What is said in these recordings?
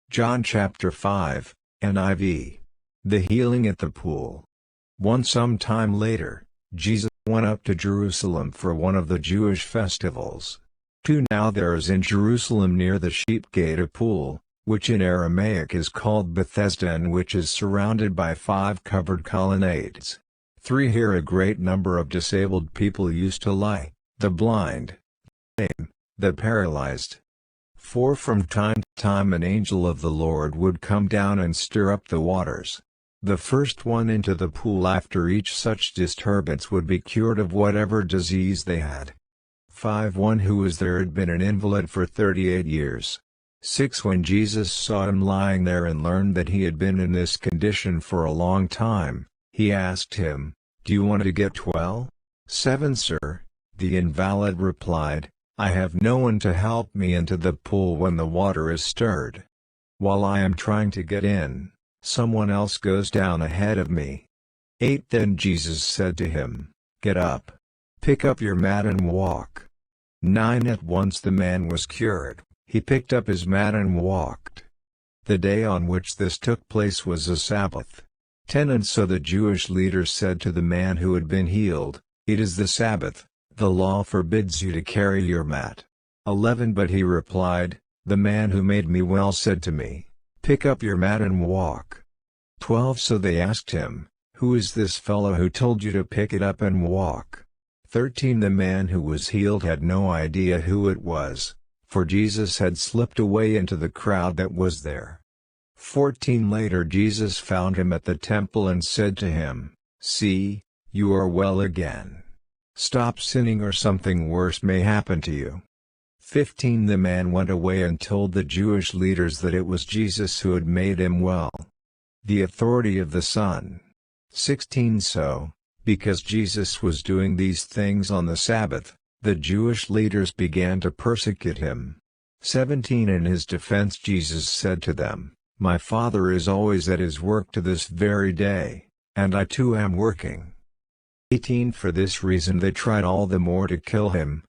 John chapter 5, NIV. The healing at the pool. Some time later, Jesus went up to Jerusalem for one of the Jewish festivals. Now there is in Jerusalem near the sheep gate a pool, which in Aramaic is called Bethesda, and which is surrounded by 5 covered colonnades. 3 Here a great number of disabled people used to lie: the blind, the lame, the paralyzed. 4 From time to time an angel of the Lord would come down and stir up the waters. The first one into the pool after each such disturbance would be cured of whatever disease they had. 5 One who was there had been an invalid for 38 years. 6 When Jesus saw him lying there and learned that he had been in this condition for a long time, he asked him, "Do you want to get well?" 7 Sir, the invalid replied, "I have no one to help me into the pool when the water is stirred. While I am trying to get in, someone else goes down ahead of me." 8 Then Jesus said to him, "Get up, pick up your mat and walk." 9 At once the man was cured. He picked up his mat and walked. The day on which this took place was a Sabbath. 10 And so the Jewish leaders said to the man who had been healed, "It is the Sabbath. The law forbids you to carry your mat." 11 But he replied, "The man who made me well said to me, 'Pick up your mat and walk.'" 12 So they asked him, "Who is this fellow who told you to pick it up and walk?" 13 The man who was healed had no idea who it was, for Jesus had slipped away into the crowd that was there. 14 Later Jesus found him at the temple and said to him, "See, you are well again. Stop sinning or something worse may happen to you." 15 The man went away and told the Jewish leaders that it was Jesus who had made him well. The authority of the Son. 16 So, because Jesus was doing these things on the Sabbath, the Jewish leaders began to persecute him. 17 In his defense Jesus said to them, "My Father is always at his work to this very day, and I too am working." 18 For this reason they tried all the more to kill him.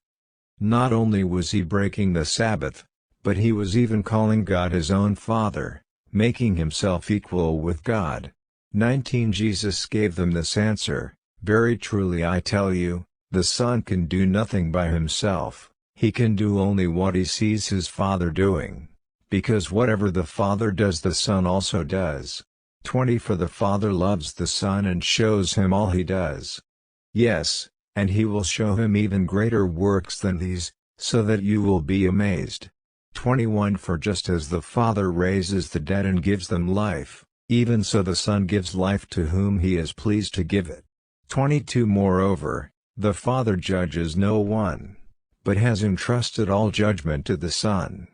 Not only was he breaking the Sabbath, but he was even calling God his own Father, making himself equal with God. 19 Jesus gave them this answer, "Very truly I tell you, the Son can do nothing by himself, he can do only what he sees his Father doing, because whatever the Father does the Son also does." 20 For the Father loves the Son and shows him all he does. Yes, and he will show him even greater works than these, so that you will be amazed. 21 For just as the Father raises the dead and gives them life, even so the Son gives life to whom he is pleased to give it. 22 Moreover, the Father judges no one, but has entrusted all judgment to the Son.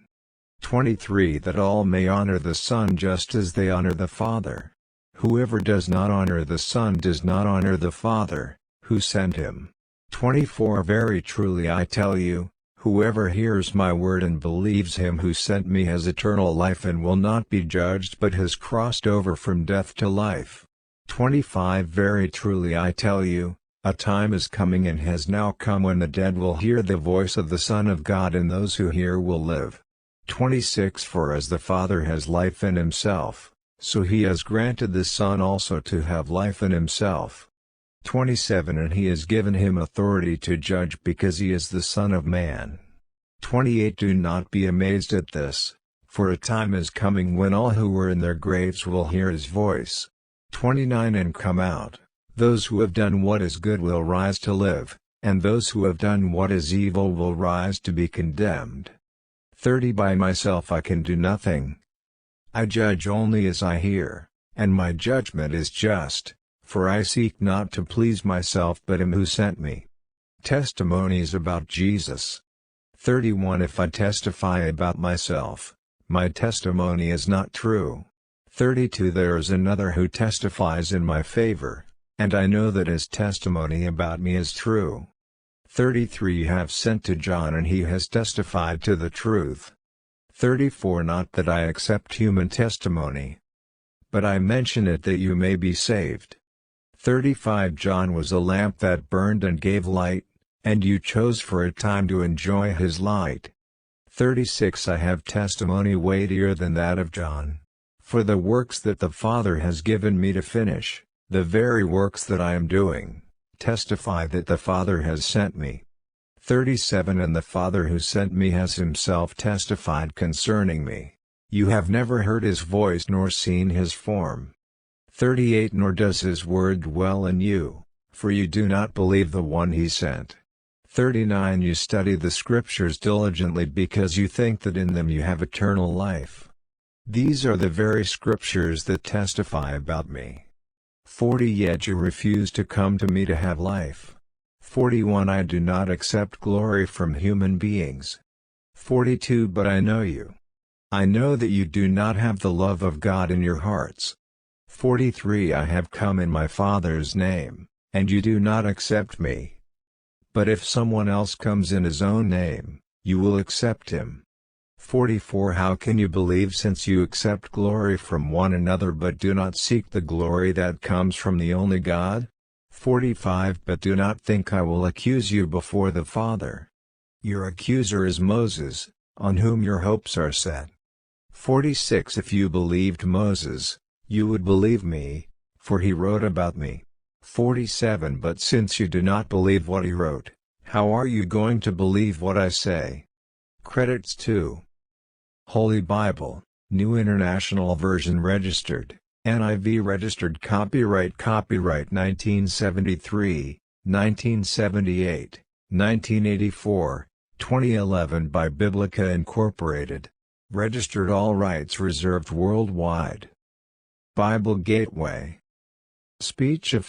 23 That all may honor the Son just as they honor the Father. Whoever does not honor the Son does not honor the Father, who sent him. 24 Very truly I tell you, whoever hears my word and believes him who sent me has eternal life and will not be judged but has crossed over from death to life. 25 Very truly I tell you, a time is coming and has now come when the dead will hear the voice of the Son of God and those who hear will live. 26 For as the Father has life in himself, so he has granted the Son also to have life in himself. 27 And he has given him authority to judge because he is the Son of Man. 28 Do not be amazed at this, for a time is coming when all who are in their graves will hear his voice. 29 And come out, those who have done what is good will rise to live, and those who have done what is evil will rise to be condemned. 30 By myself I can do nothing. I judge only as I hear, and my judgment is just, for I seek not to please myself but him who sent me. Testimonies about Jesus. 31 If I testify about myself, my testimony is not true. 32 There is another who testifies in my favor, and I know that his testimony about me is true. 33 Have sent to John and he has testified to the truth. 34 Not that I accept human testimony, but I mention it that you may be saved. 35 John was a lamp that burned and gave light, and you chose for a time to enjoy his light. 36 I have testimony weightier than that of John. For the works that the Father has given me to finish, the very works that I am doing, testify that the Father has sent me. 37 And the Father who sent me has himself testified concerning me. You have never heard his voice nor seen his form. 38 Nor does his word dwell in you, for you do not believe the one he sent. 39 You study the Scriptures diligently because you think that in them you have eternal life. These are the very Scriptures that testify about me. 40 Yet you refuse to come to me to have life. 41 I do not accept glory from human beings. 42 But I know you. I know that you do not have the love of God in your hearts. 43 I have come in my Father's name, and you do not accept me. But if someone else comes in his own name, you will accept him. 44 How can you believe since you accept glory from one another but do not seek the glory that comes from the only God? 45 But do not think I will accuse you before the Father. Your accuser is Moses, on whom your hopes are set. 46 If you believed Moses, you would believe me, for he wrote about me. 47 But since you do not believe what he wrote, how are you going to believe what I say? Credits to Holy Bible, New International Version registered, NIV registered copyright 1973, 1978, 1984, 2011 by Biblica Incorporated. Registered all rights reserved worldwide. Bible Gateway. Speechify.